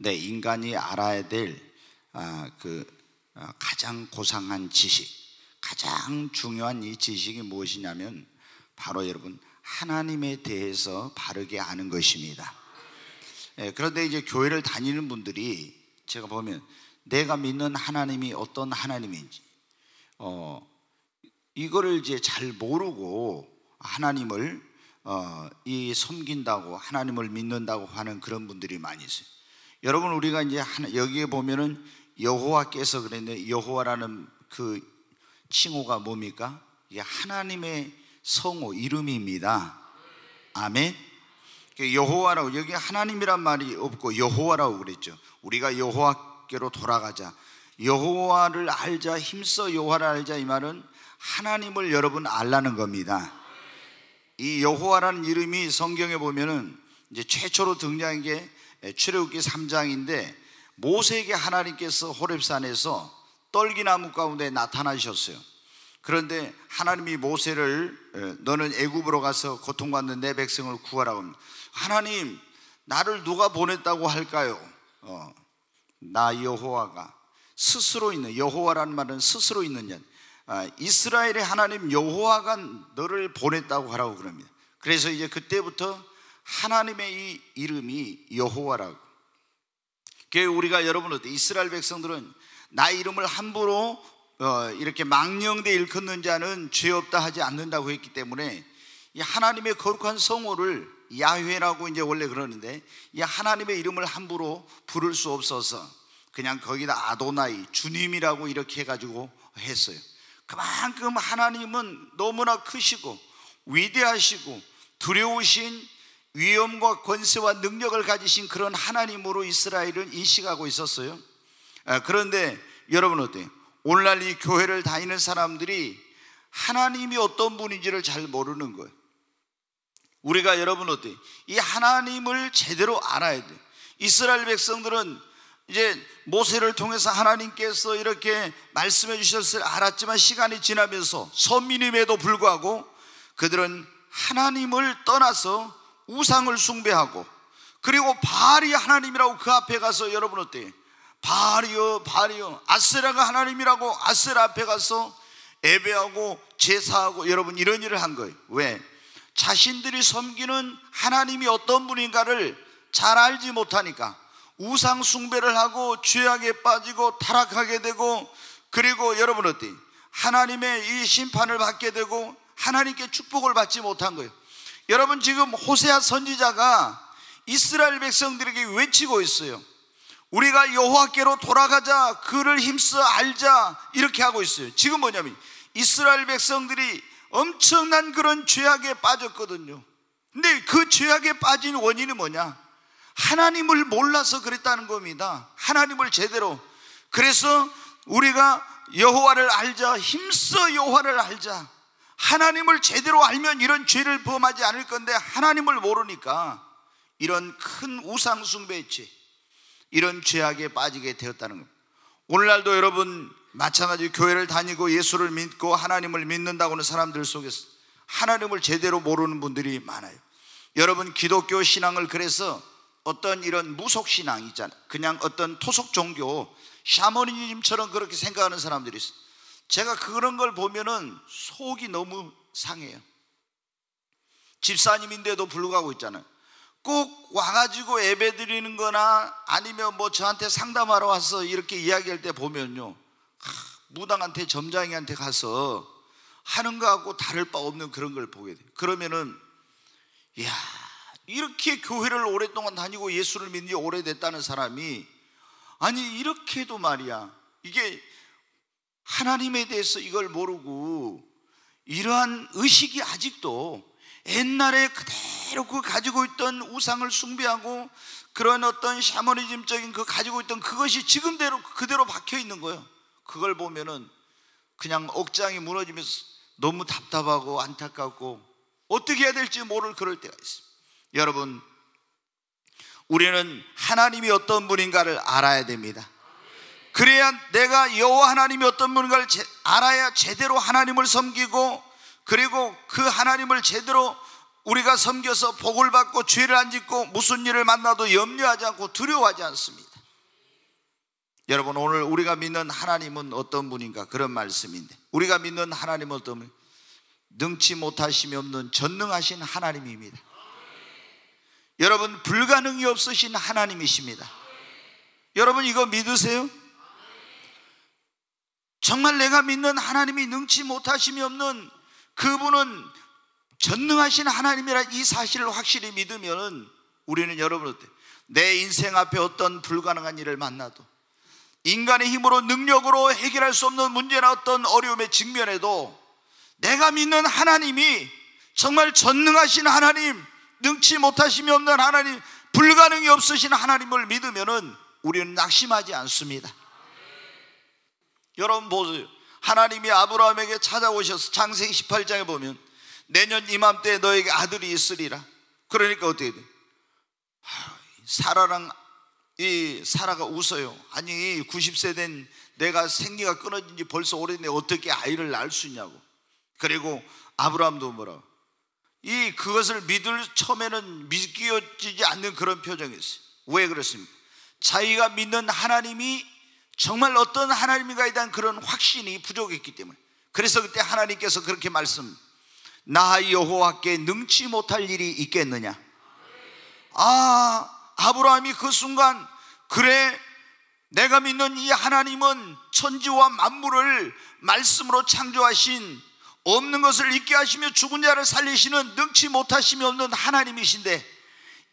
인간이 알아야 될 가장 고상한 지식, 가장 중요한 이 지식이 무엇이냐면 바로 여러분 하나님에 대해서 바르게 아는 것입니다. 그런데 이제 교회를 다니는 분들이 제가 보면 내가 믿는 하나님이 어떤 하나님인지 이거를 이제 잘 모르고 하나님을 섬긴다고, 하나님을 믿는다고 하는 그런 분들이 많이 있어요. 여러분, 우리가 이제 여기에 보면은 여호와께서 그랬는데, 여호와라는 그 칭호가 뭡니까? 이게 하나님의 성호 이름입니다. 아멘. 여호와라고, 여기 하나님이란 말이 없고 여호와라고 그랬죠. 우리가 여호와께로 돌아가자, 여호와를 알자, 힘써 여호와를 알자, 이 말은 하나님을 여러분 알라는 겁니다. 이 여호와라는 이름이 성경에 보면은 이제 최초로 등장한 게 출애굽기 3장인데, 모세에게 하나님께서 호렙산에서 떨기나무 가운데 나타나셨어요. 그런데 하나님이 모세를 너는 애굽으로 가서 고통받는 내 백성을 구하라고 합니다. 하나님, 나를 누가 보냈다고 할까요? 나 여호와가 스스로 있는, 여호와라는 말은 스스로 있는 자, 이스라엘의 하나님 여호와가 너를 보냈다고 하라고 그럽니다. 그래서 이제 그때부터 하나님의 이 이름이 여호와라고. 우리가 여러분 어때? 이스라엘 백성들은 나의 이름을 함부로 이렇게 망령되이 일컫는 자는 죄 없다 하지 않는다고 했기 때문에 이 하나님의 거룩한 성호를 야훼라고 이제 원래 그러는데, 이 하나님의 이름을 함부로 부를 수 없어서 그냥 거기다 아도나이, 주님이라고 이렇게 해가지고 했어요. 그만큼 하나님은 너무나 크시고 위대하시고 두려우신, 위엄과 권세와 능력을 가지신 그런 하나님으로 이스라엘은 인식하고 있었어요. 그런데 여러분 어때요? 오늘날 이 교회를 다니는 사람들이 하나님이 어떤 분인지를 잘 모르는 거예요. 우리가 여러분 어때요? 이 하나님을 제대로 알아야 돼요. 이스라엘 백성들은 이제 모세를 통해서 하나님께서 이렇게 말씀해 주셨을 알았지만, 시간이 지나면서 선민임에도 불구하고 그들은 하나님을 떠나서 우상을 숭배하고, 그리고 바알이 하나님이라고 그 앞에 가서, 여러분 어때요? 바알이요 바알이요, 아세라가 하나님이라고 아세라 앞에 가서 예배하고 제사하고, 여러분 이런 일을 한 거예요. 왜? 자신들이 섬기는 하나님이 어떤 분인가를 잘 알지 못하니까 우상 숭배를 하고 죄악에 빠지고 타락하게 되고, 그리고 여러분 어때요? 하나님의 이 심판을 받게 되고 하나님께 축복을 받지 못한 거예요. 여러분, 지금 호세아 선지자가 이스라엘 백성들에게 외치고 있어요. 우리가 여호와께로 돌아가자, 그를 힘써 알자, 이렇게 하고 있어요. 지금 뭐냐면 이스라엘 백성들이 엄청난 그런 죄악에 빠졌거든요. 근데 그 죄악에 빠진 원인이 뭐냐? 하나님을 몰라서 그랬다는 겁니다. 하나님을 제대로. 그래서 우리가 여호와를 알자, 힘써 여호와를 알자, 하나님을 제대로 알면 이런 죄를 범하지 않을 건데 하나님을 모르니까 이런 큰 우상 숭배의 죄, 이런 죄악에 빠지게 되었다는 겁니다. 오늘날도 여러분 마찬가지로 교회를 다니고 예수를 믿고 하나님을 믿는다고 하는 사람들 속에서 하나님을 제대로 모르는 분들이 많아요. 여러분, 기독교 신앙을 그래서 어떤 이런 무속 신앙 있잖아요. 그냥 어떤 토속 종교, 샤머니즘처럼 그렇게 생각하는 사람들이 있어요. 제가 그런 걸 보면은 속이 너무 상해요. 집사님인데도 불구하고 있잖아요. 꼭 와가지고 예배 드리는 거나 아니면 뭐 저한테 상담하러 와서 이렇게 이야기할 때 보면요, 무당한테, 점장이한테 가서 하는 거하고 다를 바 없는 그런 걸 보게 돼요. 그러면은, 이야, 이렇게 교회를 오랫동안 다니고 예수를 믿는 지 오래됐다는 사람이, 아니 이렇게도 말이야, 이게 하나님에 대해서 이걸 모르고 이러한 의식이 아직도 옛날에 그대로 그 가지고 있던 우상을 숭배하고 그런 어떤 샤머니즘적인 그 가지고 있던 그것이 지금대로 그대로 박혀 있는 거예요. 그걸 보면은 그냥 억장이 무너지면서 너무 답답하고 안타깝고 어떻게 해야 될지 모를 그럴 때가 있습니다. 여러분, 우리는 하나님이 어떤 분인가를 알아야 됩니다. 그래야 내가 여호와 하나님이 어떤 분인가를 알아야 제대로 하나님을 섬기고, 그리고 그 하나님을 제대로 우리가 섬겨서 복을 받고 죄를 안 짓고 무슨 일을 만나도 염려하지 않고 두려워하지 않습니다. 여러분, 오늘 우리가 믿는 하나님은 어떤 분인가? 그런 말씀인데, 우리가 믿는 하나님은 어떤 분? 능치 못하심이 없는 전능하신 하나님입니다. 여러분, 불가능이 없으신 하나님이십니다. 여러분, 이거 믿으세요? 정말 내가 믿는 하나님이 능치 못하심이 없는 그분은 전능하신 하나님이라 이 사실을 확실히 믿으면 우리는 여러분 어때? 내 인생 앞에 어떤 불가능한 일을 만나도, 인간의 힘으로 능력으로 해결할 수 없는 문제나 어떤 어려움에 직면해도 내가 믿는 하나님이 정말 전능하신 하나님, 능치 못하심이 없는 하나님, 불가능이 없으신 하나님을 믿으면 우리는 낙심하지 않습니다. 여러분 보세요. 하나님이 아브라함에게 찾아오셔서 창세기 18장에 보면 내년 이맘때 너에게 아들이 있으리라. 그러니까 어떻게 돼? 사라가 웃어요. 아니 90세 된 내가 생리가 끊어진 지 벌써 오래됐는데 어떻게 아이를 낳을 수 있냐고. 그리고 아브라함도 뭐라고? 그것을 믿을 처음에는 믿겨지지 않는 그런 표정이었어요. 왜 그렇습니까? 자기가 믿는 하나님이 정말 어떤 하나님인가에 대한 그런 확신이 부족했기 때문에. 그래서 그때 하나님께서 그렇게 나 여호와께 능치 못할 일이 있겠느냐. 아브라함이 그 순간, 그래, 내가 믿는 이 하나님은 천지와 만물을 말씀으로 창조하신, 없는 것을 있게 하시며 죽은 자를 살리시는 능치 못하심이 없는 하나님이신데,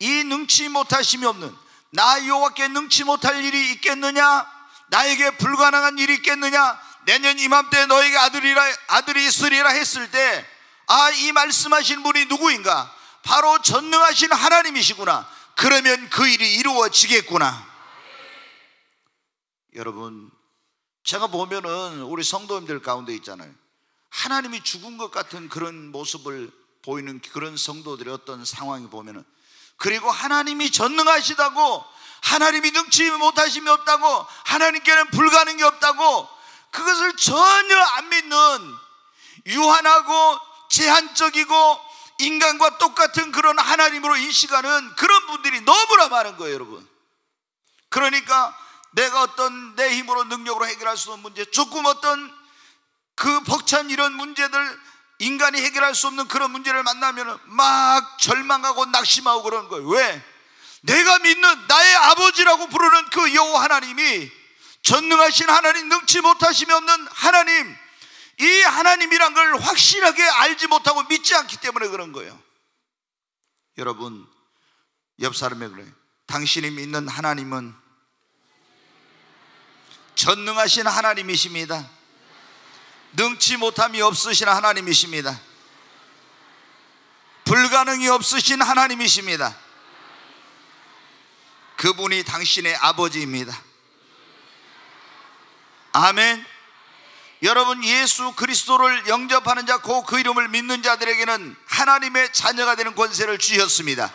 이 능치 못하심이 없는 나 여호와께 능치 못할 일이 있겠느냐? 나에게 불가능한 일이 있겠느냐? 내년 이맘때 너에게 아들이 있으리라 했을 때, 이 말씀하신 분이 누구인가? 바로 전능하신 하나님이시구나. 그러면 그 일이 이루어지겠구나. 여러분, 제가 보면은 우리 성도님들 가운데 있잖아요, 하나님이 죽은 것 같은 그런 모습을 보이는 그런 성도들의 어떤 상황이 보면은, 그리고 하나님이 전능하시다고, 하나님이 능치 못하심이 없다고, 하나님께는 불가능이 없다고, 그것을 전혀 안 믿는 유한하고 제한적이고 인간과 똑같은 그런 하나님으로 인식하는 그런 분들이 너무나 많은 거예요, 여러분. 그러니까 내가 어떤 내 힘으로 능력으로 해결할 수 없는 문제, 조금 어떤 그 벅찬 이런 문제들, 인간이 해결할 수 없는 그런 문제를 만나면 막 절망하고 낙심하고 그러는 거예요. 왜? 내가 믿는 나의 아버지라고 부르는 그 여호와 하나님이 전능하신 하나님, 능치 못하심이 없는 하나님, 이 하나님이란 걸 확실하게 알지 못하고 믿지 않기 때문에 그런 거예요. 여러분, 옆 사람에게 그래요. 당신이 믿는 하나님은 전능하신 하나님이십니다. 능치 못함이 없으신 하나님이십니다. 불가능이 없으신 하나님이십니다. 그분이 당신의 아버지입니다. 아멘. 여러분, 예수 그리스도를 영접하는 자, 그 이름을 믿는 자들에게는 하나님의 자녀가 되는 권세를 주셨습니다.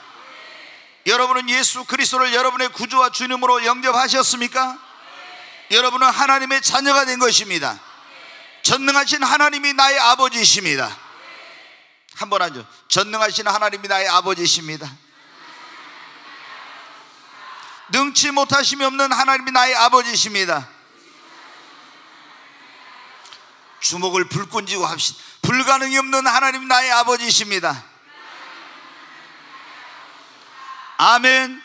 여러분은 예수 그리스도를 여러분의 구주와 주님으로 영접하셨습니까? 여러분은 하나님의 자녀가 된 것입니다. 전능하신 하나님이 나의 아버지이십니다. 한번 하죠. 전능하신 하나님이 나의 아버지이십니다. 능치 못하심이 없는 하나님이 나의 아버지이십니다. 주먹을 불끈 쥐고 합시다. 불가능이 없는 하나님 나의 아버지이십니다. 아멘.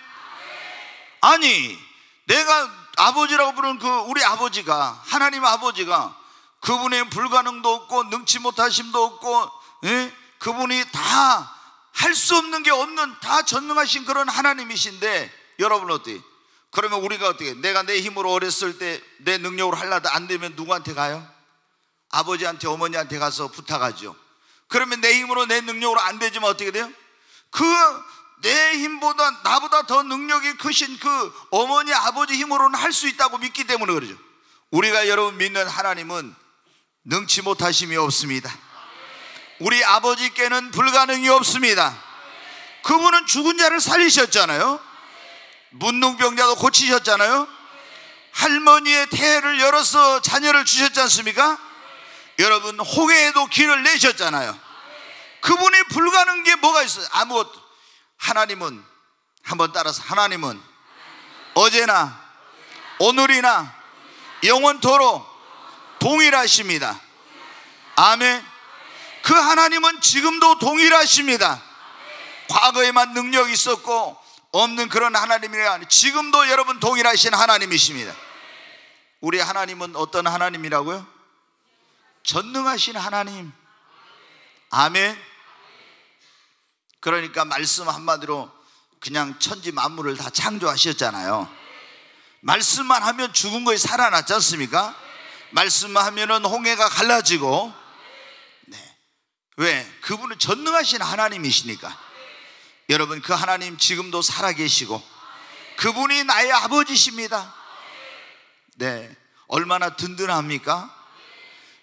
아니, 내가 아버지라고 부르는 우리 아버지가, 하나님 아버지가, 그분의 불가능도 없고 능치 못하심도 없고, 그분이 다 할 수 없는 게 없는, 다 전능하신 그런 하나님이신데, 여러분 어때요? 그러면 우리가 어떻게, 내가 내 힘으로 어렸을 때 내 능력으로 하려다 안 되면 누구한테 가요? 아버지한테, 어머니한테 가서 부탁하죠. 그러면 내 힘으로, 내 능력으로 안 되지만 어떻게 돼요? 내 힘보다, 나보다 더 능력이 크신 그 어머니, 아버지 힘으로는 할 수 있다고 믿기 때문에 그러죠. 우리가 여러분 믿는 하나님은 능치 못하심이 없습니다. 우리 아버지께는 불가능이 없습니다. 그분은 죽은 자를 살리셨잖아요. 문둥병자도 고치셨잖아요. 할머니의 태를 열어서 자녀를 주셨지 않습니까? 여러분, 홍해에도 길을 내셨잖아요. 그분이 불가능한 게 뭐가 있어요? 아무것도. 하나님은, 한번 따라서, 하나님은 어제나 오늘이나 영원토록 동일하십니다. 아멘. 그 하나님은 지금도 동일하십니다. 과거에만 능력이 있었고 없는 그런 하나님이 아니라 지금도 여러분 동일하신 하나님이십니다. 우리 하나님은 어떤 하나님이라고요? 전능하신 하나님. 아멘. 그러니까 말씀 한마디로 그냥 천지 만물을 다 창조하셨잖아요. 말씀만 하면 죽은 것이 살아났지 않습니까? 말씀만 하면은 홍해가 갈라지고. 네. 왜? 그분은 전능하신 하나님이시니까. 여러분, 그 하나님 지금도 살아계시고 그분이 나의 아버지십니다. 네. 얼마나 든든합니까?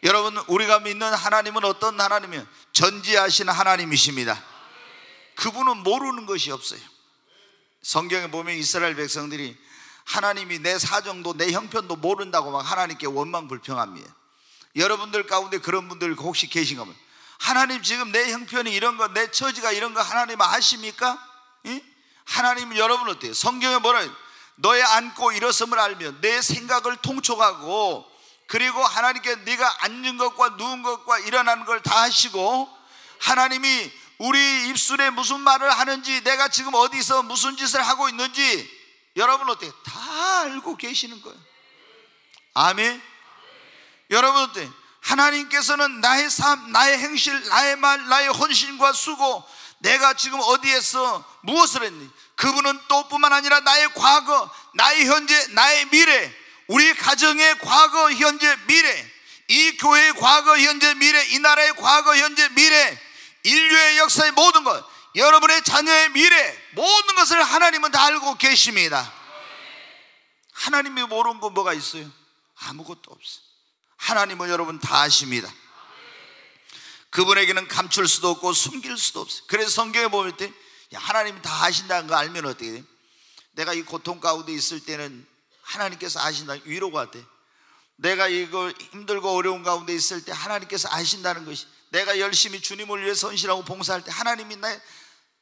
여러분, 우리가 믿는 하나님은 어떤 하나님이에요? 전지하신 하나님이십니다. 그분은 모르는 것이 없어요. 성경에 보면 이스라엘 백성들이 하나님이 내 사정도 내 형편도 모른다고 막 하나님께 원망불평합니다. 여러분들 가운데 그런 분들 혹시 계신가 봐요. 하나님 지금 내 형편이 이런 거, 내 처지가 이런 거 하나님 아십니까? 응? 하나님은 여러분 어때요? 성경에 뭐라 너의 앉고 일어섬을 알며 내 생각을 통촉하고, 그리고 하나님께 네가 앉는 것과 누운 것과 일어나는 걸 다 하시고, 하나님이 우리 입술에 무슨 말을 하는지, 내가 지금 어디서 무슨 짓을 하고 있는지 여러분 어때요? 다 알고 계시는 거예요. 아멘. 여러분 어때요? 하나님께서는 나의 삶, 나의 행실, 나의 말, 나의 헌신과 수고, 내가 지금 어디에서 무엇을 했니, 그분은 또 뿐만 아니라 나의 과거, 나의 현재, 나의 미래, 우리 가정의 과거, 현재, 미래, 이 교회의 과거, 현재, 미래, 이 나라의 과거, 현재, 미래, 인류의 역사의 모든 것, 여러분의 자녀의 미래, 모든 것을 하나님은 다 알고 계십니다. 하나님이 모르는 건 뭐가 있어요? 아무것도 없어요. 하나님은 여러분 다 아십니다. 그분에게는 감출 수도 없고 숨길 수도 없어요. 그래서 성경에 보면 하나님이 다 아신다는 거 알면 어떻게 돼요? 내가 이 고통 가운데 있을 때는 하나님께서 아신다, 위로가 돼. 내가 이거 힘들고 어려운 가운데 있을 때 하나님께서 아신다는 것이, 내가 열심히 주님을 위해 헌신하고 봉사할 때 하나님이 나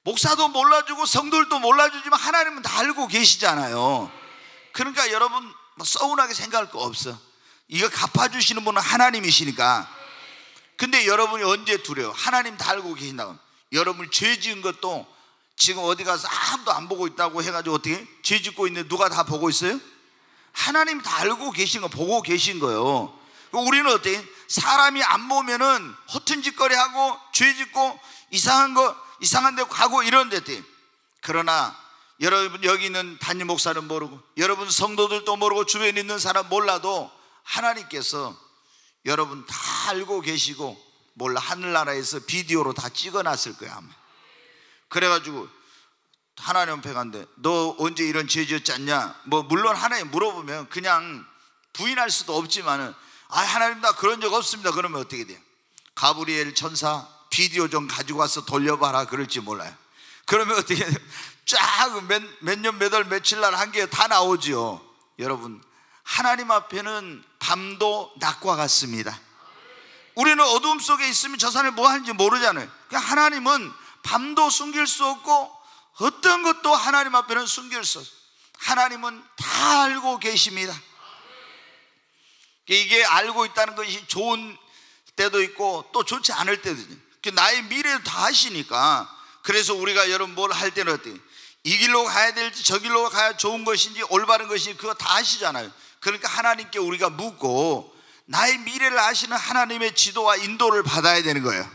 목사도 몰라주고 성도들도 몰라주지만 하나님은 다 알고 계시잖아요. 그러니까 여러분 뭐 서운하게 생각할 거 없어. 이거 갚아주시는 분은 하나님이시니까. 근데 여러분이 언제 두려워? 하나님 다 알고 계신다고. 여러분 죄 지은 것도 지금 어디 가서 아무도 안 보고 있다고 해가지고 어떻게 죄 짓고 있는데 누가 다 보고 있어요? 하나님 다 알고 계신 거, 보고 계신 거예요. 우리는 어떻게 사람이 안 보면은 허튼 짓거리 하고 죄 짓고 이상한 데 가고 이런 데. 그러나 여러분 여기 있는 담임 목사는 모르고, 여러분 성도들도 모르고, 주변에 있는 사람 몰라도 하나님께서 여러분 다 알고 계시고, 몰라 하늘나라에서 비디오로 다 찍어놨을 거야 아마. 그래가지고 하나님 앞에 간대. 너 언제 이런 죄 지었지 않냐? 뭐 물론 하나님 물어보면 그냥 부인할 수도 없지만은, 아 하나님 나 그런 적 없습니다. 그러면 어떻게 돼요? 가브리엘 천사 비디오 좀 가지고 와서 돌려봐라 그럴지 몰라요. 그러면 어떻게 돼요? 쫙 몇 년 몇 월 며칠 날 한 게 다 나오죠. 여러분 하나님 앞에는 밤도 낮과 같습니다. 우리는 어두움 속에 있으면 저 사람이 뭐 하는지 모르잖아요. 그러니까 하나님은 밤도 숨길 수 없고 어떤 것도 하나님 앞에는 숨길 수 없어요. 하나님은 다 알고 계십니다. 이게 알고 있다는 것이 좋은 때도 있고 또 좋지 않을 때도 있어요. 나의 미래를 다 아시니까. 그래서 우리가 여러분 뭘 할 때는 어때요? 이 길로 가야 될지 저 길로 가야 좋은 것인지 올바른 것인지 그거 다 아시잖아요. 그러니까 하나님께 우리가 묻고 나의 미래를 아시는 하나님의 지도와 인도를 받아야 되는 거예요.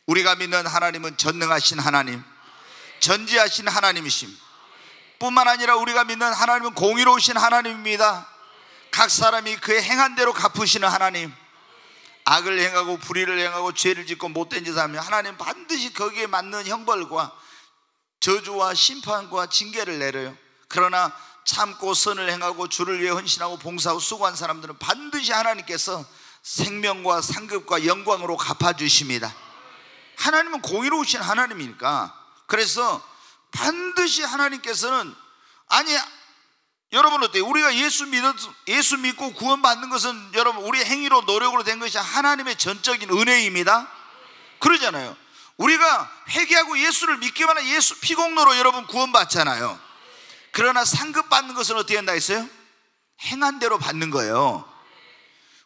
우리가 믿는 하나님은 전능하신 하나님, 전지하신 하나님이심 뿐만 아니라 우리가 믿는 하나님은 공의로우신 하나님입니다. 각 사람이 그의 행한 대로 갚으시는 하나님. 악을 행하고 불의를 행하고 죄를 짓고 못된 짓을 하면 하나님 반드시 거기에 맞는 형벌과 저주와 심판과 징계를 내려요. 그러나 참고 선을 행하고 주를 위해 헌신하고 봉사하고 수고한 사람들은 반드시 하나님께서 생명과 상급과 영광으로 갚아주십니다. 하나님은 공의로우신 하나님이니까. 그래서 반드시 하나님께서는, 아니 여러분 어때요? 우리가 예수 믿고 구원받는 것은 여러분 우리 행위로 노력으로 된 것이 하나님의 전적인 은혜입니다. 그러잖아요. 우리가 회개하고 예수를 믿기만 하면 예수 피공로로 여러분 구원받잖아요. 그러나 상급 받는 것은 어떻게 한다 했어요? 행한 대로 받는 거예요.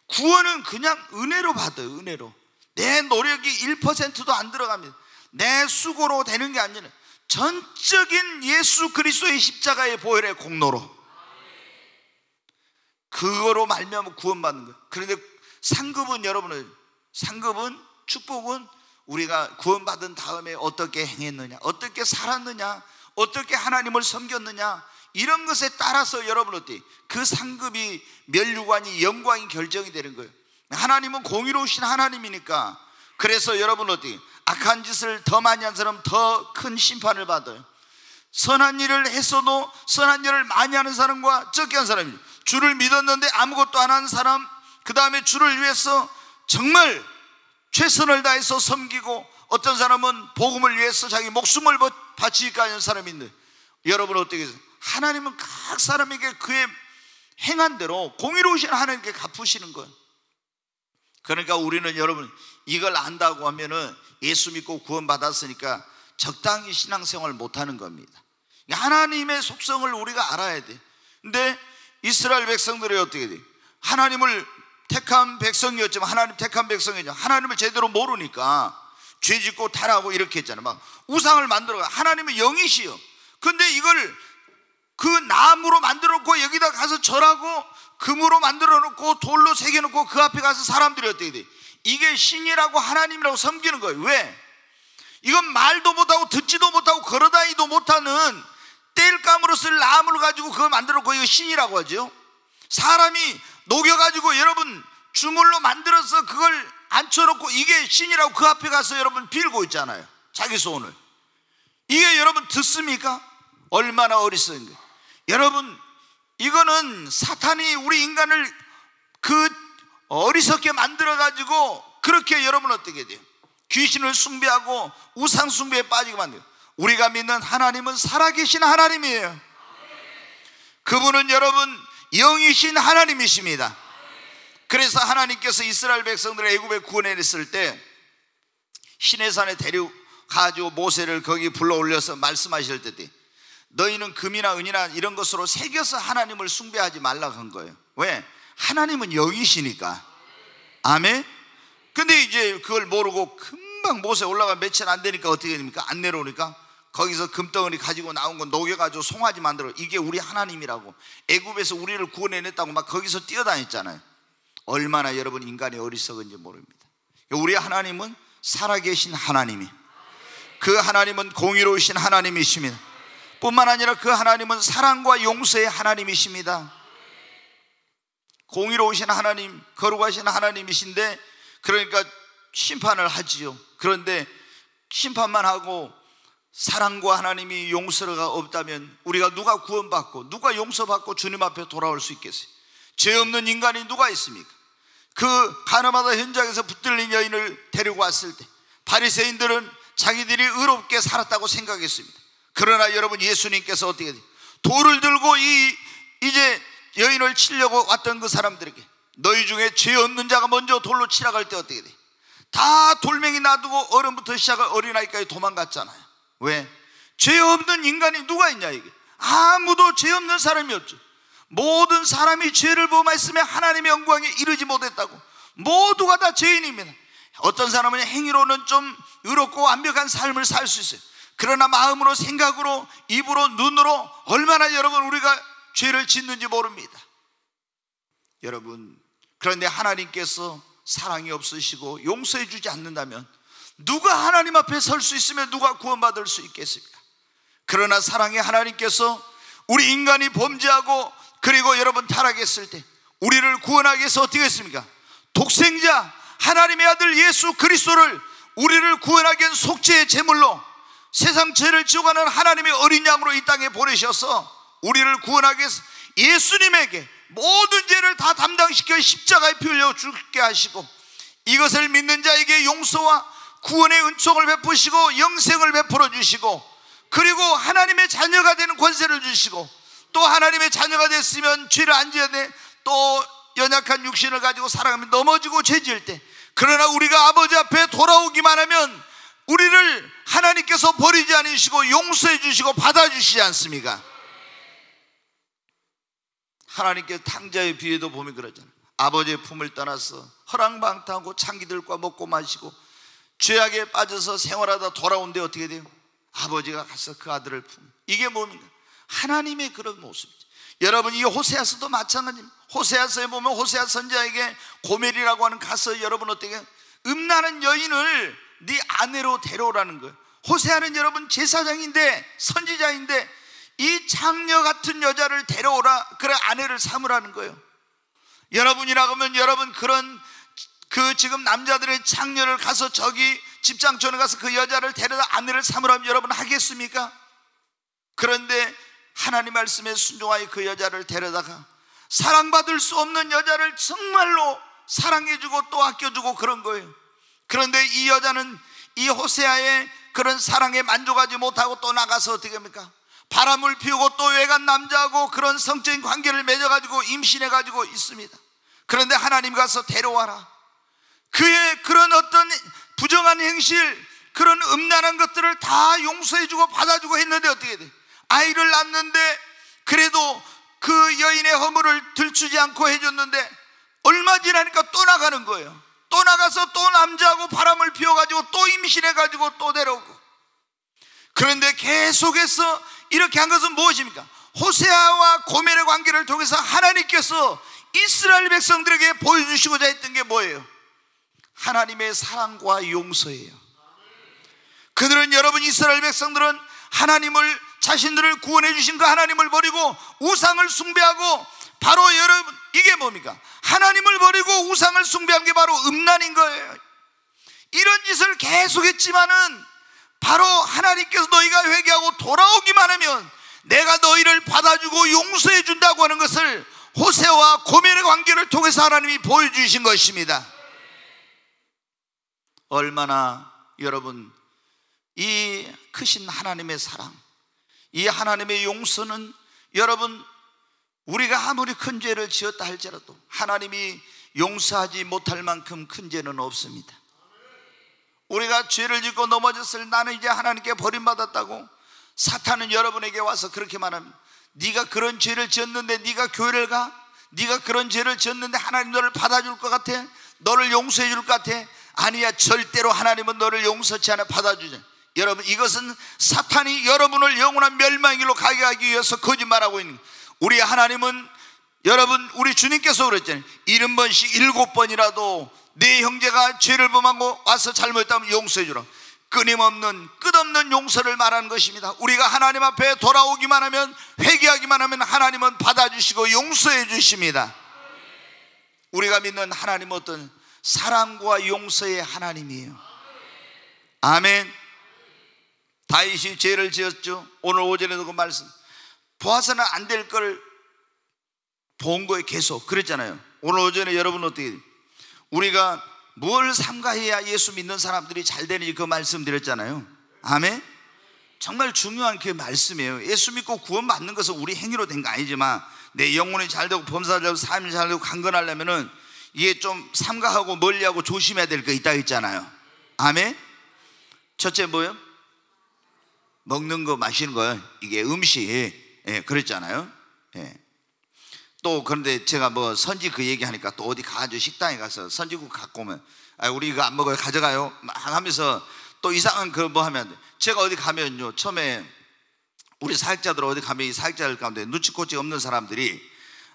구원은 그냥 은혜로 받아요. 은혜로. 내 노력이 1%도 안 들어갑니다. 내 수고로 되는 게 아니라 전적인 예수 그리스도의 십자가의 보혈의 공로로, 그거로 말미암아 구원받는 거예요. 그런데 상급은, 여러분은 상급은, 축복은 우리가 구원받은 다음에 어떻게 행했느냐, 어떻게 살았느냐, 어떻게 하나님을 섬겼느냐, 이런 것에 따라서 여러분 어때? 그 상급이, 면류관이, 영광이 결정이 되는 거예요. 하나님은 공의로우신 하나님이니까. 그래서 여러분 어때? 악한 짓을 더 많이 한 사람은 더 큰 심판을 받아요. 선한 일을 했어도 선한 일을 많이 하는 사람과 적게 한 사람이, 주를 믿었는데 아무것도 안 하는 사람, 그 다음에 주를 위해서 정말 최선을 다해서 섬기고, 어떤 사람은 복음을 위해서 자기 목숨을 바치기까지 하는 사람이 있는데, 여러분 어떻게 해요? 하나님은 각 사람에게 그의 행한 대로 공의로우신 하나님께 갚으시는 거예요. 그러니까 우리는 여러분 이걸 안다고 하면은 예수 믿고 구원받았으니까 적당히 신앙생활을 못하는 겁니다. 하나님의 속성을 우리가 알아야 돼. 근데 이스라엘 백성들이 어떻게 돼? 하나님을 택한 백성이었지만, 하나님 택한 백성이었지만 하나님을 제대로 모르니까 죄짓고 타락하고 이렇게 했잖아요. 막 우상을 만들어가. 하나님은 영이시여. 근데 이걸 그 나무로 만들어 놓고 여기다 가서 절하고, 금으로 만들어 놓고 돌로 새겨 놓고 그 앞에 가서 사람들이 어떻게 돼? 이게 신이라고 하나님이라고 섬기는 거예요. 왜? 이건 말도 못하고 듣지도 못하고 걸어다니도 못하는 땔감으로 쓸 나무를 가지고 그거 만들어 놓고 이거 신이라고 하죠. 사람이 녹여가지고 여러분 주물로 만들어서 그걸 앉혀놓고 이게 신이라고 그 앞에 가서 여러분 빌고 있잖아요. 자기 소원을. 이게 여러분 듣습니까? 얼마나 어리석은 거예요. 여러분 이거는 사탄이 우리 인간을 그 어리석게 만들어가지고 그렇게 여러분 어떻게 돼요? 귀신을 숭배하고 우상 숭배에 빠지게 만들어요. 우리가 믿는 하나님은 살아계신 하나님이에요. 그분은 여러분 영이신 하나님이십니다. 그래서 하나님께서 이스라엘 백성들을 애굽에 구원해냈을 때 시내산에 데려가지고 모세를 거기 불러올려서 말씀하실 때, 너희는 금이나 은이나 이런 것으로 새겨서 하나님을 숭배하지 말라고 한 거예요. 왜? 하나님은 영이시니까. 아멘. 근데 이제 그걸 모르고 금방 모세 올라가 며칠 안 되니까 어떻게 됩니까? 안 내려오니까 거기서 금덩어리 가지고 나온 거 녹여가지고 송아지 만들어, 이게 우리 하나님이라고, 애굽에서 우리를 구원해냈다고 막 거기서 뛰어다녔잖아요. 얼마나 여러분 인간이 어리석은지 모릅니다. 우리 하나님은 살아계신 하나님이, 그 하나님은 공의로우신 하나님이십니다. 뿐만 아니라 그 하나님은 사랑과 용서의 하나님이십니다. 공의로우신 하나님, 거룩하신 하나님이신데, 그러니까 심판을 하지요. 그런데 심판만 하고 사랑과 하나님이 용서가 없다면 우리가 누가 구원받고 누가 용서받고 주님 앞에 돌아올 수 있겠어요? 죄 없는 인간이 누가 있습니까? 그 가나마다 현장에서 붙들린 여인을 데리고 왔을 때 바리새인들은 자기들이 의롭게 살았다고 생각했습니다. 그러나 여러분 예수님께서 어떻게 돼요? 돌을 들고 이제 여인을 치려고 왔던 그 사람들에게, 너희 중에 죄 없는 자가 먼저 돌로 치라고 할 때 어떻게 돼? 다 돌멩이 놔두고 어른부터 시작해 어린아이까지 도망갔잖아요. 왜? 죄 없는 인간이 누가 있냐 이게? 아무도 죄 없는 사람이 없죠. 모든 사람이 죄를 범했으며 하나님의 영광에 이르지 못했다고. 모두가 다 죄인입니다. 어떤 사람은 행위로는 좀 의롭고 완벽한 삶을 살 수 있어요. 그러나 마음으로, 생각으로, 입으로, 눈으로 얼마나 여러분 우리가 죄를 짓는지 모릅니다. 여러분, 그런데 하나님께서 사랑이 없으시고 용서해 주지 않는다면 누가 하나님 앞에 설 수 있으며 누가 구원받을 수 있겠습니까? 그러나 사랑의 하나님께서 우리 인간이 범죄하고 그리고 여러분 타락했을 때 우리를 구원하기 위해서 어떻게 했습니까? 독생자 하나님의 아들 예수 그리스도를 우리를 구원하기 위한 속죄의 제물로 세상 죄를 지어가는 하나님의 어린 양으로 이 땅에 보내셔서 우리를 구원하기 위해서 예수님에게 모든 죄를 다 담당시켜 십자가에 피 흘려 죽게 하시고, 이것을 믿는 자에게 용서와 구원의 은총을 베푸시고 영생을 베풀어 주시고, 그리고 하나님의 자녀가 되는 권세를 주시고, 또 하나님의 자녀가 됐으면 죄를 안 지어야 돼. 또 연약한 육신을 가지고 살아가면 넘어지고 죄 지을 때, 그러나 우리가 아버지 앞에 돌아오기만 하면 우리를 하나님께서 버리지 않으시고 용서해 주시고 받아주시지 않습니까? 하나님께 탕자의 비유도 보면 그러잖아요. 아버지의 품을 떠나서 허랑방탕하고 창기들과 먹고 마시고 죄악에 빠져서 생활하다 돌아온데 어떻게 돼요? 아버지가 가서 그 아들을 품. 이게 뭡니까? 하나님의 그런 모습이죠. 여러분, 이 호세아서도 마찬가지입니다. 호세아서에 보면 호세아 선지자에게 고멜이라고 하는 가서 여러분 어떻게 음란한 여인을 네 아내로 데려오라는 거예요. 호세아는 여러분 제사장인데 선지자인데 이 장녀 같은 여자를 데려오라, 그래 아내를 삼으라는 거예요. 여러분이라고 하면 여러분 그런 지금 남자들의 장녀를 가서 저기 집장촌에 가서 그 여자를 데려다 아내를 삼으라면 여러분 하겠습니까? 그런데 하나님 말씀에 순종하여 그 여자를 데려다가 사랑받을 수 없는 여자를 정말로 사랑해주고 또 아껴주고 그런 거예요. 그런데 이 여자는 이 호세아의 그런 사랑에 만족하지 못하고 또 나가서 어떻게 합니까? 바람을 피우고 또 외간 남자하고 그런 성적인 관계를 맺어가지고 임신해가지고 있습니다. 그런데 하나님 가서 데려와라. 그의 그런 어떤 부정한 행실, 그런 음란한 것들을 다 용서해주고 받아주고 했는데 어떻게 돼? 아이를 낳는데 그래도 그 여인의 허물을 들추지 않고 해줬는데 얼마 지나니까 또 나가는 거예요. 또 나가서 또 남자하고 바람을 피워가지고 또 임신해가지고 또 데려오고. 그런데 계속해서 이렇게 한 것은 무엇입니까? 호세아와 고멜의 관계를 통해서 하나님께서 이스라엘 백성들에게 보여주시고자 했던 게 뭐예요? 하나님의 사랑과 용서예요. 그들은, 여러분 이스라엘 백성들은 하나님을, 자신들을 구원해 주신 그 하나님을 버리고 우상을 숭배하고, 바로 여러분 이게 뭡니까? 하나님을 버리고 우상을 숭배한 게 바로 음란인 거예요. 이런 짓을 계속했지만은 바로 하나님께서 너희가 회개하고 돌아오기만 하면 내가 너희를 받아주고 용서해 준다고 하는 것을 호세와 고멜의 관계를 통해서 하나님이 보여주신 것입니다. 얼마나 여러분 이 크신 하나님의 사랑, 이 하나님의 용서는 여러분 우리가 아무리 큰 죄를 지었다 할지라도 하나님이 용서하지 못할 만큼 큰 죄는 없습니다. 우리가 죄를 짓고 넘어졌을 나는 이제 하나님께 버림받았다고 사탄은 여러분에게 와서 그렇게 말하면, 네가 그런 죄를 지었는데 네가 교회를 가? 네가 그런 죄를 지었는데 하나님 너를 받아줄 것 같아? 너를 용서해 줄 것 같아? 아니야, 절대로 하나님은 너를 용서치 않아 받아주지. 여러분, 이것은 사탄이 여러분을 영원한 멸망의 길로 가게 하기 위해서 거짓말하고 있는 거예요. 우리 하나님은, 여러분 우리 주님께서 그랬잖아요. 70번씩 7번이라도 네 형제가 죄를 범하고 와서 잘못했다면 용서해 주라. 끊임없는 끝없는 용서를 말하는 것입니다. 우리가 하나님 앞에 돌아오기만 하면, 회개하기만 하면 하나님은 받아주시고 용서해 주십니다. 우리가 믿는 하나님은 어떤 사랑과 용서의 하나님이에요. 아멘. 다윗이 죄를 지었죠. 오늘 오전에도 그 말씀, 보아서는 안 될 걸 본 거에 계속 그랬잖아요. 오늘 오전에 여러분 어떻게, 우리가 뭘 삼가해야 예수 믿는 사람들이 잘 되는지 그 말씀 드렸잖아요. 아멘. 정말 중요한 그 말씀이에요. 예수 믿고 구원 받는 것은 우리 행위로 된 거 아니지만 내 영혼이 잘 되고 범사가 되고 삶이 잘 되고 강건하려면은 이게 좀 삼가하고 멀리하고 조심해야 될 거 있다 했잖아요. 아멘. 첫째 뭐예요? 먹는 거 마시는 거, 이게 음식, 예, 그랬잖아요. 예. 또 그런데 제가 뭐 선지 그 얘기하니까 또 어디 가가지고 식당에 가서 선지국 갖고 오면, 아, 우리 이거 안 먹어요, 가져가요 막 하면서 또 이상한 그 뭐 하면, 제가 어디 가면요, 처음에 우리 사역자들 어디 가면 이 사역자들 가운데 눈치코치 없는 사람들이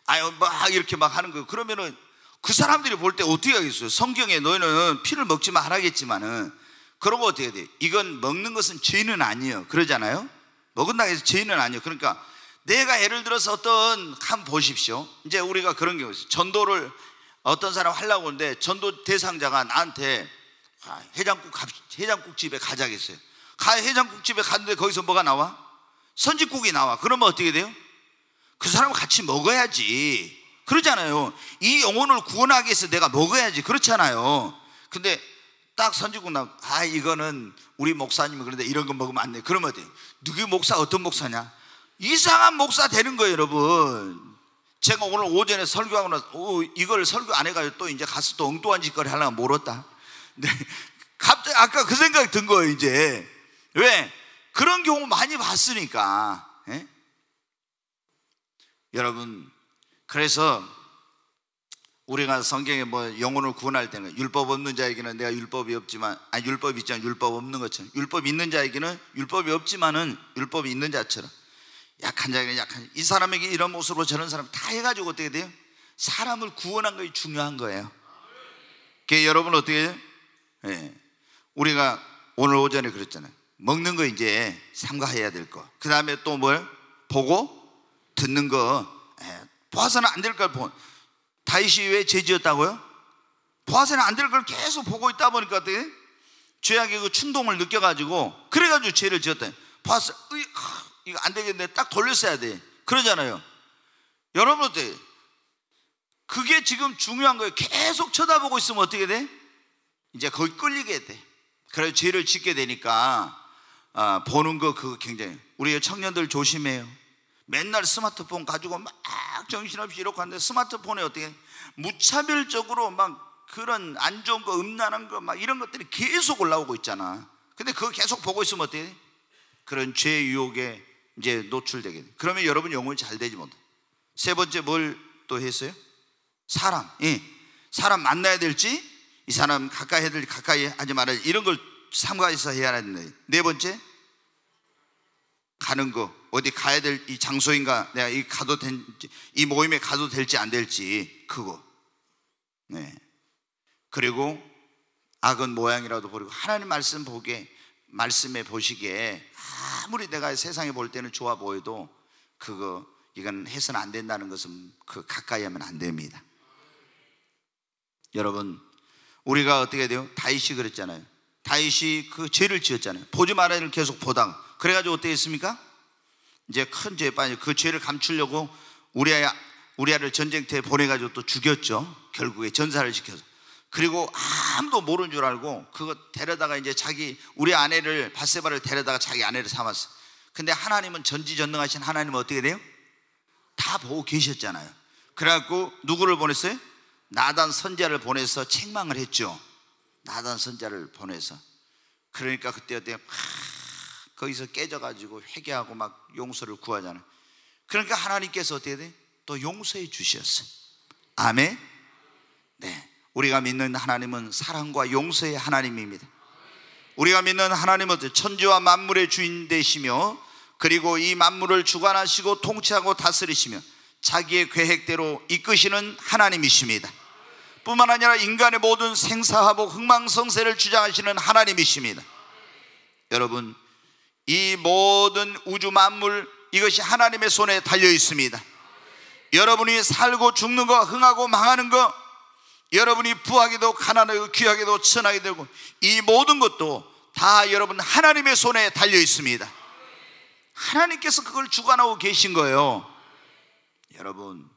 아유 막 이렇게 막 하는 거, 그러면은 그 사람들이 볼 때 어떻게 하겠어요? 성경에 너희는 피를 먹지만 하라겠지만은 그런 거 어떻게 돼? 이건 먹는 것은 죄는 아니에요, 그러잖아요. 먹은다고 해서 죄는 아니에요. 그러니까 내가 예를 들어서 한번 보십시오. 이제 우리가 그런 경우 있어요. 전도를 어떤 사람 하려고 하는데 전도 대상자가 나한테 해장국집에 가자겠어요. 해장국집에 갔는데 거기서 뭐가 나와? 선지국이 나와. 그러면 어떻게 돼요? 그 사람을 같이 먹어야지, 그러잖아요. 이 영혼을 구원하기 위해서 내가 먹어야지, 그렇잖아요. 근데 딱 선지국 나오고, 아 이거는 우리 목사님은 그런데 이런 거 먹으면 안 돼. 그러면 어때? 누구 목사, 어떤 목사냐? 이상한 목사 되는 거예요, 여러분. 제가 오늘 오전에 설교하고 나서 이걸 설교 안 해가지고 또 이제 가서 또 엉뚱한 짓거리 하려면 모르겠다. 네, 갑자기 아까 그 생각이 든 거예요. 이제 왜? 그런 경우 많이 봤으니까. 예? 여러분, 그래서 우리가 성경에 뭐 영혼을 구원할 때는 율법 없는 자에게는 내가 율법이 없지만, 아니 율법이 있지만 율법 없는 것처럼, 율법 있는 자에게는 율법이 없지만은 율법이 있는 자처럼, 약한 자에게는 약한, 이 사람에게 이런 모습으로 저런 사람 다 해가지고 어떻게 돼요? 사람을 구원한 것이 중요한 거예요. 그게 여러분 어떻게 해요? 예. 우리가 오늘 오전에 그랬잖아요. 먹는 거 이제 삼가해야 될 거, 그 다음에 또 뭘 보고 듣는 거. 보아서는 안 될 걸 보. 다윗이 왜 죄 지었다고요? 보아서는 안 될 걸 계속 보고 있다 보니까 어떻게? 죄악의 그 충동을 느껴가지고 그래가지고 죄를 지었다. 보아서 이거 안 되겠네, 딱 돌렸어야 돼, 그러잖아요. 여러분 어때? 그게 지금 중요한 거예요. 계속 쳐다보고 있으면 어떻게 돼? 이제 거기 끌리게 돼. 그래서 죄를 짓게 되니까 보는 거 그거 굉장히, 우리 청년들 조심해요. 맨날 스마트폰 가지고 막 정신없이 이러고 하는데, 스마트폰에 어떻게 무차별적으로 막 그런 안 좋은 거, 음란한 거 막 이런 것들이 계속 올라오고 있잖아. 근데 그거 계속 보고 있으면 어떻게 돼? 그런 죄 유혹에 이제 노출되게 돼. 그러면 여러분 영혼이 잘 되지 못해. 세 번째 뭘 또 했어요? 사람. 사람 만나야 될지, 이 사람 가까이 해야 될지 가까이 하지 말아야 될지, 이런 걸 삼가해서 해야 하는데, 네 번째 가는 거, 어디 가야 될 이 장소인가, 내가 이 모임에 가도 될지 안 될지, 그거. 네. 그리고 악은 모양이라도 버리고 하나님 말씀에 보시기에 아무리 내가 세상에 볼 때는 좋아 보여도 이건 해서는 안 된다는 것은 가까이 하면 안 됩니다. 여러분, 우리가 어떻게 돼요? 다윗이 그랬잖아요. 다윗이 그 죄를 지었잖아요. 보지 말아야 를 계속 보다가, 그래가지고 어떻게 했습니까? 이제 큰 죄에 빠져 그 죄를 감추려고 우리아를 전쟁터에 보내가지고 또 죽였죠. 결국에 전사를 시켜서. 그리고 아무도 모르는 줄 알고 그거 데려다가 이제 우리 아내를, 밧세바를 데려다가 자기 아내를 삼았어. 근데 하나님은 전지전능하신 하나님은 어떻게 돼요? 다 보고 계셨잖아요. 그래갖고 누구를 보냈어요? 나단 선지자를 보내서 책망을 했죠. 나단 선지자를 보내서. 그러니까 그때 어때요? 거기서 깨져가지고 회개하고 막 용서를 구하잖아요. 그러니까 하나님께서 어떻게 돼? 또 용서해 주셨어요. 아멘. 네, 우리가 믿는 하나님은 사랑과 용서의 하나님입니다. 우리가 믿는 하나님은 천지와 만물의 주인 되시며, 그리고 이 만물을 주관하시고 통치하고 다스리시며 자기의 계획대로 이끄시는 하나님이십니다. 뿐만 아니라 인간의 모든 생사화복 흥망성쇠를 주장하시는 하나님이십니다. 여러분, 이 모든 우주 만물, 이것이 하나님의 손에 달려 있습니다. 여러분이 살고 죽는 거, 흥하고 망하는 거, 여러분이 부하게도 가난하고 귀하게도 천하게 되고, 이 모든 것도 다 여러분 하나님의 손에 달려 있습니다. 하나님께서 그걸 주관하고 계신 거예요. 여러분,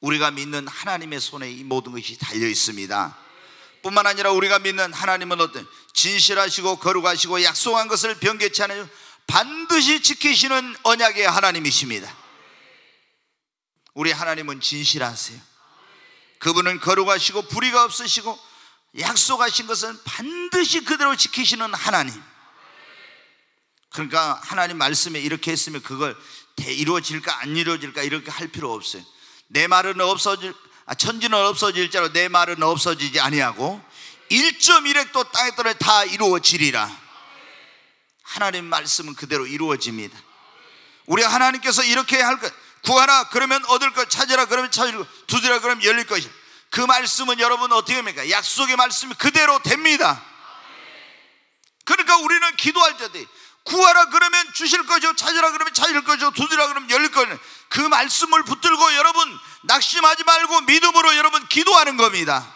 우리가 믿는 하나님의 손에 이 모든 것이 달려 있습니다. 뿐만 아니라 우리가 믿는 하나님은 어떤 진실하시고 거룩하시고 약속한 것을 변개치 않으시고 반드시 지키시는 언약의 하나님이십니다. 우리 하나님은 진실하세요. 그분은 거룩하시고 불의가 없으시고 약속하신 것은 반드시 그대로 지키시는 하나님. 그러니까 하나님 말씀에 이렇게 했으면 그걸 이루어질까 안 이루어질까 이렇게 할 필요 없어요. 내 말은 천지는 없어질지라도 내 말은 없어지지 아니하고 1.1획도 땅에 떨어져 다 이루어지리라. 하나님 말씀은 그대로 이루어집니다. 우리 하나님께서 이렇게 할 것, 구하라 그러면 얻을 것, 찾으라 그러면 찾을 것, 두드리라 그러면 열릴 것이다. 그 말씀은 여러분 어떻게 합니까? 약속의 말씀이 그대로 됩니다. 그러니까 우리는 기도할 때 구하라 그러면 주실 것이요, 찾으라 그러면 찾을 것이요, 두드리라 그러면 열릴 것이요, 그 말씀을 붙들고 여러분 낙심하지 말고 믿음으로 여러분 기도하는 겁니다.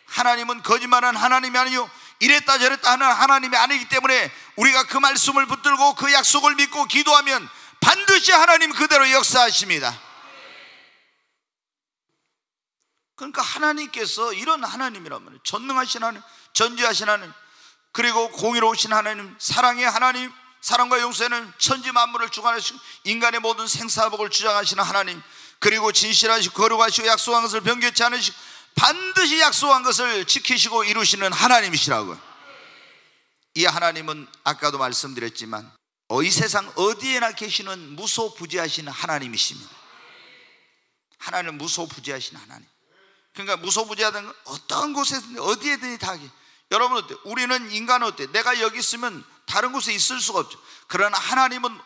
하나님은 거짓말하는 하나님이 아니요 이랬다 저랬다 하는 하나님이 아니기 때문에 우리가 그 말씀을 붙들고 그 약속을 믿고 기도하면 반드시 하나님 그대로 역사하십니다. 그러니까 하나님께서 이런 하나님이라면 전능하신 하나님, 전지하신 하나님, 그리고 공의로우신 하나님, 사랑의 하나님, 사랑과 용서는 천지 만물을 주관하시고 인간의 모든 생사복을 주장하시는 하나님, 그리고 진실하시고 거룩하시고 약속한 것을 변개치 않으시고 반드시 약속한 것을 지키시고 이루시는 하나님이시라고요. 이 하나님은 아까도 말씀드렸지만 이 세상 어디에나 계시는 무소부지하신 하나님이십니다. 하나님은 무소부지하신 하나님. 그러니까 무소부지하다는 건 어떤 곳에든 어디에든지 다 하게. 여러분 어때? 우리는 인간은 어때? 내가 여기 있으면 다른 곳에 있을 수가 없죠. 그러나 하나님은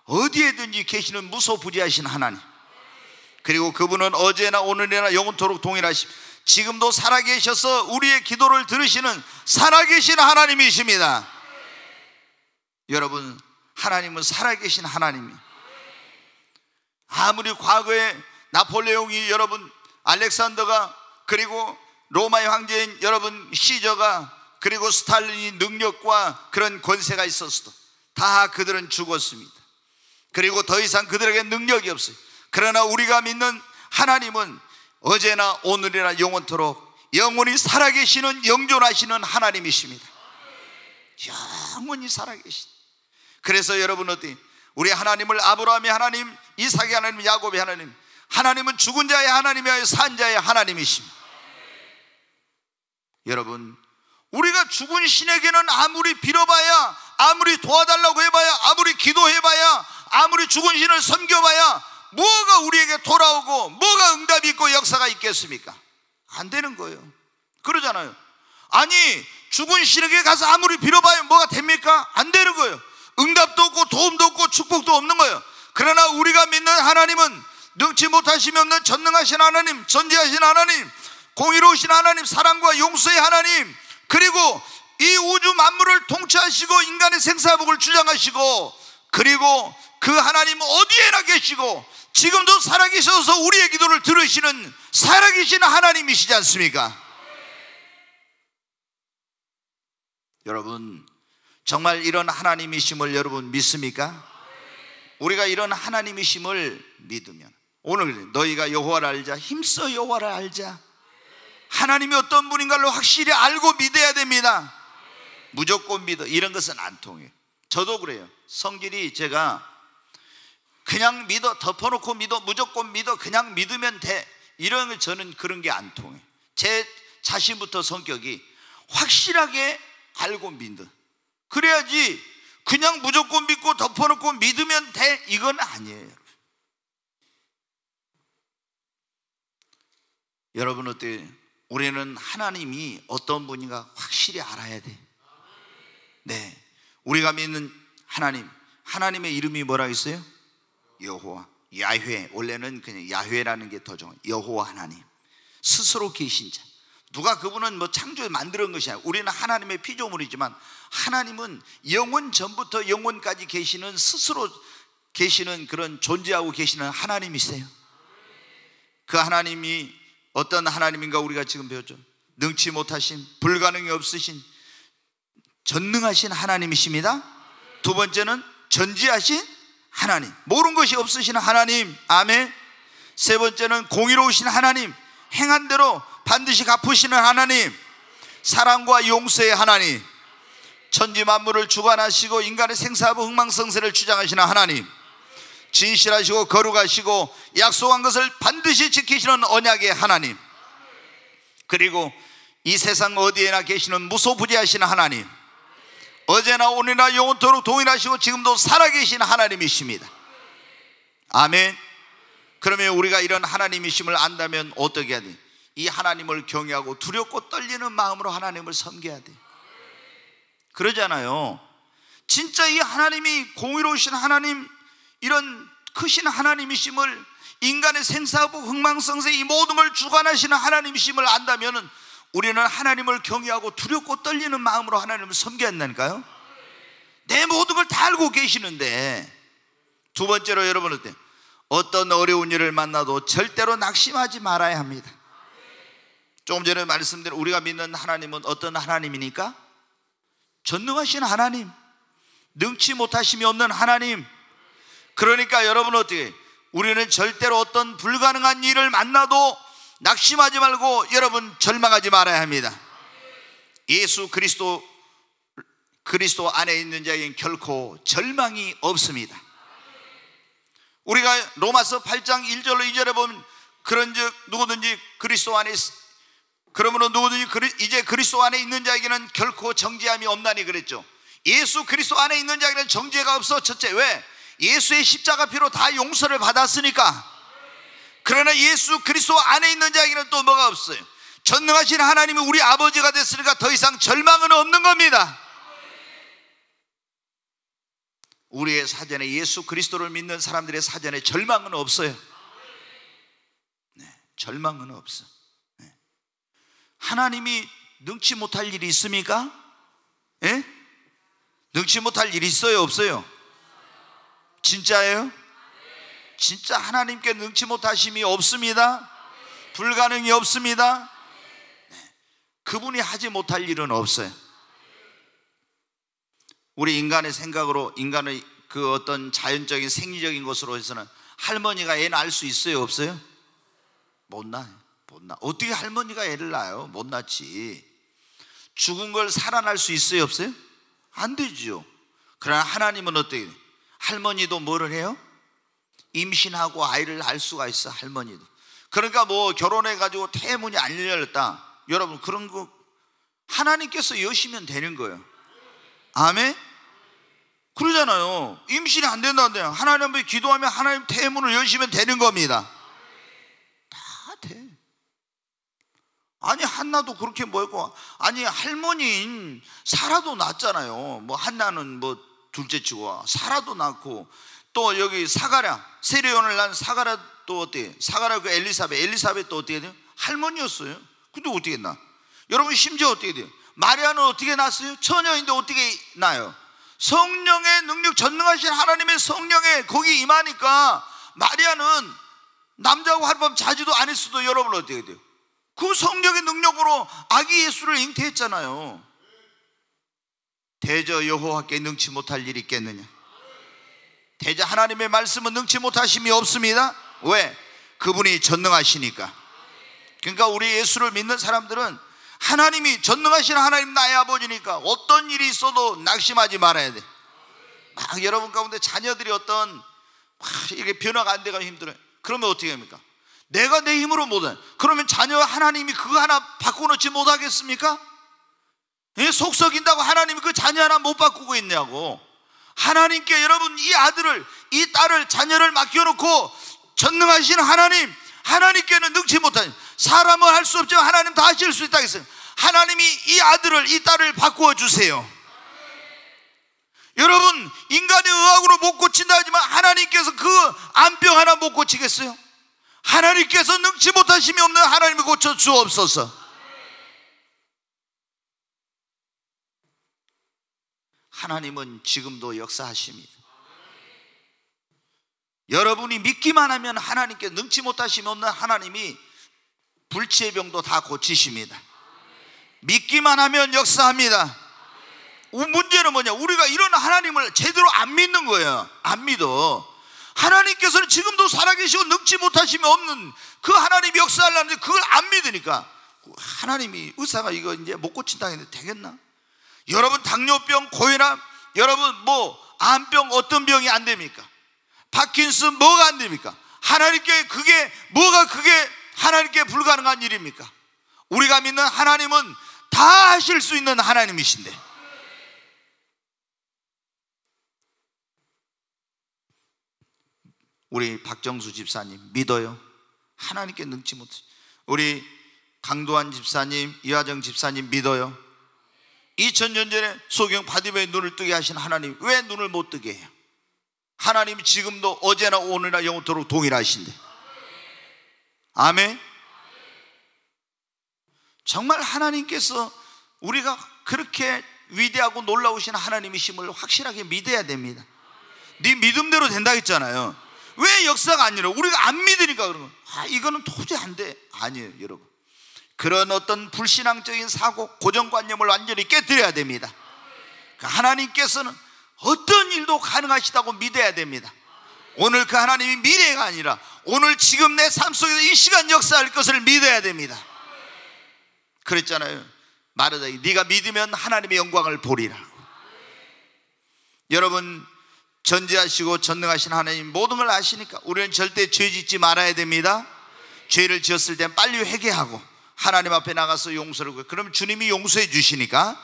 어디에든지 계시는 무소부지하신 하나님. 그리고 그분은 어제나 오늘이나 영원토록 동일하심. 지금도 살아계셔서 우리의 기도를 들으시는 살아계신 하나님이십니다. 여러분, 하나님은 살아계신 하나님이에요. 아무리 과거에 나폴레옹이, 여러분 알렉산더가, 그리고 로마의 황제인 여러분 시저가, 그리고 스탈린이 능력과 그런 권세가 있었어도 다 그들은 죽었습니다. 그리고 더 이상 그들에게 능력이 없어요. 그러나 우리가 믿는 하나님은 어제나 오늘이나 영원토록 영원히 살아계시는 영존하시는 하나님이십니다. 영원히 살아계신. 그래서 여러분 어때? 우리 하나님을 아브라함의 하나님, 이삭의 하나님, 야곱의 하나님, 하나님은 죽은 자의 하나님이요 산 자의 하나님이십니다. 여러분, 우리가 죽은 신에게는 아무리 빌어봐야, 아무리 도와달라고 해봐야, 아무리 기도해봐야, 아무리 죽은 신을 섬겨봐야 뭐가 우리에게 돌아오고 뭐가 응답이 있고 역사가 있겠습니까? 안 되는 거예요. 그러잖아요. 아니, 죽은 신에게 가서 아무리 빌어봐야 뭐가 됩니까? 안 되는 거예요. 응답도 없고 도움도 없고 축복도 없는 거예요. 그러나 우리가 믿는 하나님은 능치 못하심이 없는 전능하신 하나님, 전지하신 하나님, 공의로우신 하나님, 사랑과 용서의 하나님, 그리고 이 우주 만물을 통치하시고 인간의 생사복을 주장하시고, 그리고 그 하나님 어디에나 계시고 지금도 살아계셔서 우리의 기도를 들으시는 살아계신 하나님이시지 않습니까? 여러분, 정말 이런 하나님이심을 여러분 믿습니까? 우리가 이런 하나님이심을 믿으면, 오늘 너희가 여호와를 알자, 힘써 여호와를 알자, 하나님이 어떤 분인가를 확실히 알고 믿어야 됩니다. 무조건 믿어, 이런 것은 안 통해요. 저도 그래요. 성질이, 제가 그냥 믿어, 덮어놓고 믿어, 무조건 믿어, 그냥 믿으면 돼, 이런 거 저는 그런 게 안 통해요. 제 자신부터 성격이 확실하게 알고 믿어. 그래야지 그냥 무조건 믿고 덮어놓고 믿으면 돼, 이건 아니에요. 여러분 어때요? 우리는 하나님이 어떤 분인가 확실히 알아야 돼. 네, 우리가 믿는 하나님, 하나님의 이름이 뭐라 했어요? 여호와, 야훼. 원래는 그냥 야훼라는 게 더 좋아요. 여호와 하나님, 스스로 계신 자. 누가 그분은 뭐 창조에 만드는 것이 아니라, 우리는 하나님의 피조물이지만 하나님은 영원 전부터 영원까지 계시는, 스스로 계시는 그런 존재하고 계시는 하나님이세요. 그 하나님이 어떤 하나님인가 우리가 지금 배웠죠. 능치 못하신, 불가능이 없으신 전능하신 하나님이십니다. 두 번째는 전지하신 하나님, 모르는 것이 없으신 하나님. 아멘. 세 번째는 공의로우신 하나님, 행한 대로 반드시 갚으시는 하나님, 사랑과 용서의 하나님, 천지 만물을 주관하시고 인간의 생사하고 흥망성쇠를 주장하시는 하나님, 진실하시고 거룩하시고 약속한 것을 반드시 지키시는 언약의 하나님, 그리고 이 세상 어디에나 계시는 무소부지하신 하나님, 어제나 오늘이나 영원토록 동일하시고 지금도 살아계신 하나님이십니다. 아멘. 그러면 우리가 이런 하나님이심을 안다면 어떻게 해야 돼? 이 하나님을 경외하고 두렵고 떨리는 마음으로 하나님을 섬겨야 돼. 그러잖아요. 진짜 이 하나님이 공의로우신 하나님, 이런 크신 하나님이심을, 인간의 생사하고 흥망성쇠 이 모든 걸 주관하시는 하나님이심을 안다면 우리는 하나님을 경외하고 두렵고 떨리는 마음으로 하나님을 섬겨야 한다니까요. 내 모든 걸 다 알고 계시는데. 두 번째로 여러분 어때? 어떤 어려운 일을 만나도 절대로 낙심하지 말아야 합니다. 조금 전에 말씀드린 우리가 믿는 하나님은 어떤 하나님이니까? 전능하신 하나님, 능치 못하심이 없는 하나님. 그러니까 여러분 어떻게? 우리는 절대로 어떤 불가능한 일을 만나도 낙심하지 말고 여러분 절망하지 말아야 합니다. 예수 그리스도 안에 있는 자에게는 결코 절망이 없습니다. 우리가 로마서 8장 1절로 2절에 보면, 그런즉 누구든지 그리스도 안에 그러므로 누구든지 이제 그리스도 안에 있는 자에게는 결코 정죄함이 없나니 그랬죠. 예수 그리스도 안에 있는 자에게는 정죄가 없어. 첫째, 왜? 예수의 십자가 피로 다 용서를 받았으니까. 그러나 예수 그리스도 안에 있는 자에게는 또 뭐가 없어요? 전능하신 하나님이 우리 아버지가 됐으니까 더 이상 절망은 없는 겁니다. 우리의 사전에, 예수 그리스도를 믿는 사람들의 사전에 절망은 없어요. 네, 절망은 없어. 네. 하나님이 능치 못할 일이 있습니까? 예? 능치 못할 일이 있어요, 없어요? 진짜예요? 진짜 하나님께 능치 못하심이 없습니다. 불가능이 없습니다. 네. 그분이 하지 못할 일은 없어요. 우리 인간의 생각으로, 인간의 그 어떤 자연적인 생리적인 것으로 해서는 할머니가 애 낳을 수 있어요, 없어요? 못 낳아요. 못 낳아. 어떻게 할머니가 애를 낳아요? 못 낳지. 죽은 걸 살아날 수 있어요, 없어요? 안 되죠. 그러나 하나님은 어떻게 해요? 할머니도 뭐를 해요? 임신하고 아이를 낳을 수가 있어, 할머니도. 그러니까 뭐 결혼해가지고 태문이 안 열렸다, 여러분 그런 거 하나님께서 여시면 되는 거예요. 아멘? 그러잖아요. 임신이 안 된다는데 하나님 앞에 기도하면 하나님 태문을 여시면 되는 겁니다. 다 돼. 아니 한나도 그렇게 뭐였고, 아니 할머니인 사라도 낳았잖아요. 뭐 한나는 뭐 둘째치고 사라도 낳고, 또 여기 사가랴, 세례요한을 낳은 사가랴 또 어떻게, 사가랴 그 엘리사벳 또 어떻게 돼요? 할머니였어요. 근데 어떻게 했나? 여러분 심지어 어떻게 돼요? 마리아는 어떻게 낳았어요? 처녀인데 어떻게 낳아요? 성령의 능력, 전능하신 하나님의 성령에 거기 임하니까 마리아는 남자하고 하룻밤 자지도 않았어도 여러분 어떻게 돼요? 그 성령의 능력으로 아기 예수를 잉태했잖아요. 대저 여호와께 능치 못할 일이 있겠느냐? 대저 하나님의 말씀은 능치 못하심이 없습니다. 왜? 그분이 전능하시니까. 그러니까 우리 예수를 믿는 사람들은 하나님이 전능하신 하나님 나의 아버지니까 어떤 일이 있어도 낙심하지 말아야 돼. 막 여러분 가운데 자녀들이 어떤 이게 변화가 안 돼가면 힘들어요. 그러면 어떻게 합니까? 내가 내 힘으로 못해. 그러면 자녀 하나님이 그거 하나 바꿔놓지 못하겠습니까? 예? 속 썩인다고 하나님이 그 자녀 하나 못 바꾸고 있냐고. 하나님께 여러분 이 아들을, 이 딸을, 자녀를 맡겨놓고 전능하신 하나님, 하나님께는 능치 못하니, 사람은 할 수 없지만 하나님 다 하실 수 있다 했어요. 하나님이 이 아들을, 이 딸을 바꾸어 주세요. 여러분 인간의 의학으로 못 고친다 하지만 하나님께서 그 암병 하나 못 고치겠어요? 하나님께서 능치 못하심이 없는 하나님이 고쳐 주옵소서. 하나님은 지금도 역사하십니다. 여러분이 믿기만 하면 하나님께 능치 못하심이 없는 하나님이 불치의 병도 다 고치십니다. 믿기만 하면 역사합니다. 문제는 뭐냐? 우리가 이런 하나님을 제대로 안 믿는 거예요. 안 믿어. 하나님께서는 지금도 살아계시고 능치 못하심이 없는 그 하나님이 역사하려는데 그걸 안 믿으니까 하나님이 의사가 이거 이제 못 고친다 했는데 되겠나? 여러분 당뇨병, 고혈압, 여러분 뭐 암병, 어떤 병이 안 됩니까? 파킨슨 뭐가 안 됩니까? 하나님께 그게 뭐가 그게 하나님께 불가능한 일입니까? 우리가 믿는 하나님은 다 하실 수 있는 하나님이신데, 우리 박정수 집사님 믿어요? 하나님께 능치 못해. 우리 강도환 집사님, 이화정 집사님 믿어요? 2000년 전에 소경 바디메의 눈을 뜨게 하신 하나님 왜 눈을 못 뜨게 해요? 하나님이 지금도 어제나 오늘나 영원토록 동일하신데. 아멘. 정말 하나님께서 우리가 그렇게 위대하고 놀라우신 하나님이심을 확실하게 믿어야 됩니다. 네 믿음대로 된다 했잖아요. 왜 역사가 안 일어나? 우리가 안 믿으니까 그런 거. 이거는 도저히 안 돼. 아니에요, 여러분. 그런 어떤 불신앙적인 사고, 고정관념을 완전히 깨뜨려야 됩니다. 하나님께서는 어떤 일도 가능하시다고 믿어야 됩니다. 오늘 그 하나님이 미래가 아니라 오늘 지금 내 삶 속에서 이 시간 역사할 것을 믿어야 됩니다. 그랬잖아요. 마르다기, 네가 믿으면 하나님의 영광을 보리라고. 여러분 전지하시고 전능하신 하나님 모든 걸 아시니까 우리는 절대 죄 짓지 말아야 됩니다. 죄를 지었을 땐 빨리 회개하고 하나님 앞에 나가서 용서를 구해요. 그럼 주님이 용서해 주시니까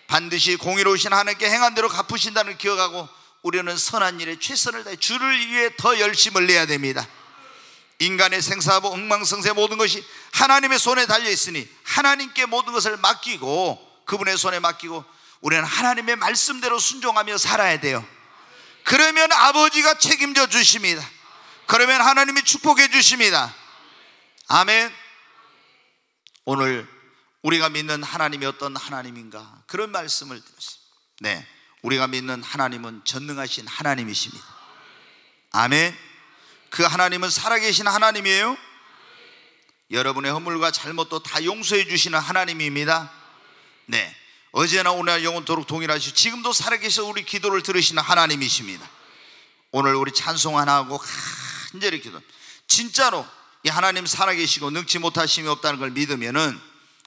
반드시 공의로우신 하나님께 행한 대로 갚으신다는 걸 기억하고 우리는 선한 일에 최선을 다해 주를 위해 더 열심을 내야 됩니다. 인간의 생사하고 엉망성쇠 모든 것이 하나님의 손에 달려 있으니 하나님께 모든 것을 맡기고, 그분의 손에 맡기고 우리는 하나님의 말씀대로 순종하며 살아야 돼요. 그러면 아버지가 책임져 주십니다. 그러면 하나님이 축복해 주십니다. 아멘. 오늘 우리가 믿는 하나님이 어떤 하나님인가, 그런 말씀을 드렸습니다. 네, 우리가 믿는 하나님은 전능하신 하나님이십니다. 아멘. 그 하나님은 살아계신 하나님이에요. 여러분의 허물과 잘못도 다 용서해 주시는 하나님입니다. 네, 어제나 오늘 영원토록 동일하시고 지금도 살아계셔 우리 기도를 들으시는 하나님이십니다. 오늘 우리 찬송 하나 하고 간절히 기도, 진짜로 이 하나님 살아계시고 능치 못하심이 없다는 걸 믿으면은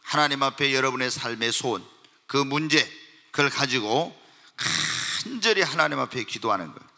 하나님 앞에 여러분의 삶의 소원, 그 문제, 그걸 가지고 간절히 하나님 앞에 기도하는 거예요.